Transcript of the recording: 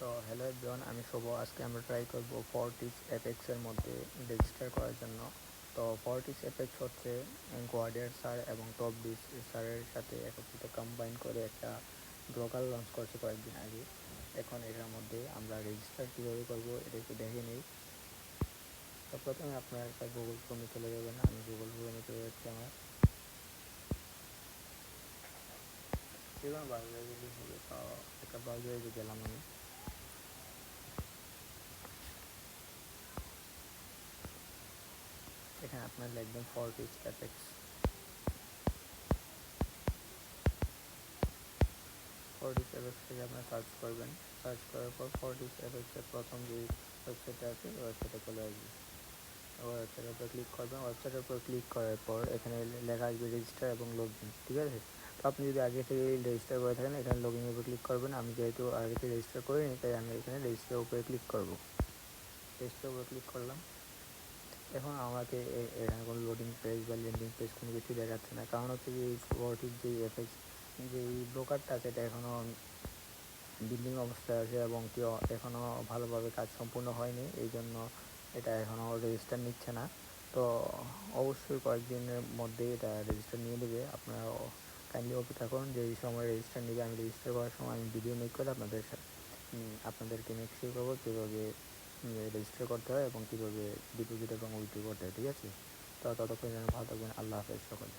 তো hello everyone, আমি শুভ। আজকে আমরা ট্রাই করব ফর্টিস অ্যাপেক্সের মধ্যে রেজিস্টার করার জন্য। তো ফর্টিস অ্যাপেক্স হচ্ছে গোয়াডের স্যার এবং টপ ডিস স্যারের সাথে একত্রিত কম্বাইন করে একটা ব্রোকার লঞ্চ করছে কয়েকদিন আগে। এখন এটার মধ্যে আমরা রেজিস্টার কীভাবে করব এটা একটু দেখে নিই। তো প্রথমে আপনার একটা গুগল ক্রোমে চলে যাবেন। আমি গুগল ক্রোমে চলে যাচ্ছি। আমার যে কোনো ব্রাউজারে গেলে হবে, তো একটা ব্রাউজারে গেলাম আমি। এখানে আপনার লিখবেন ফর্টিস অ্যাপেক্স। ফর্টিস অ্যাপেক্স থেকে আপনার সার্চ করবেন। সার্চ করার পর ফর্টিস অ্যাপেক্সের প্রথম যে ওয়েবসাইটটা আছে ওই ওয়েবসাইটে চলে আসবে। ওয়েবসাইটের উপর ক্লিক করবেন। ওয়েবসাইটের উপর ক্লিক করার পর এখানে লেখা আসবে রেজিস্টার এবং লগ ইন, ঠিক আছে? তো আপনি যদি আগে থেকে রেজিস্টার করে থাকেন এখানে লগ ইনের উপর ক্লিক করবেন। আমি যেহেতু আগে থেকে রেজিস্টার করিনি তাই আমি এখানে রেজিস্টারের উপরে ক্লিক করব। রেজিস্টারের উপরে ক্লিক করলাম। এখন আমাকে এখানে কোনো লোডিং পেজ বা ল্যান্ডিং পেজ কোনো কিছু দেখাচ্ছে না, কারণ হচ্ছে যে এই ফর্টিস যে এফএক্স যে ব্রোকারটা আছে এটা এখনও বিল্ডিং অবস্থায় আছে এবং কি এখনও ভালোভাবে কাজ সম্পূর্ণ হয়নি, এই জন্য এটা এখনও রেজিস্টার নিচ্ছে না। তো অবশ্যই কয়েকদিনের মধ্যে এটা রেজিস্টার নিয়ে নেবে। আপনারা কাইন্ডলি অপেক্ষা করুন, যে এই সময় রেজিস্টার নেবে। আমি রেজিস্টার করার সময় আমি ভিডিও মেক করে আপনাদেরকে মেক শিওর করবো কীভাবে রেজিস্টার করতে হয় এবং কীভাবে ডিপোজিট এবং উইথড্র করতে হয়, ঠিক আছে? তো ততক্ষণ যেন ভালো থাকবেন। আল্লাহ হাফেজ সকলে।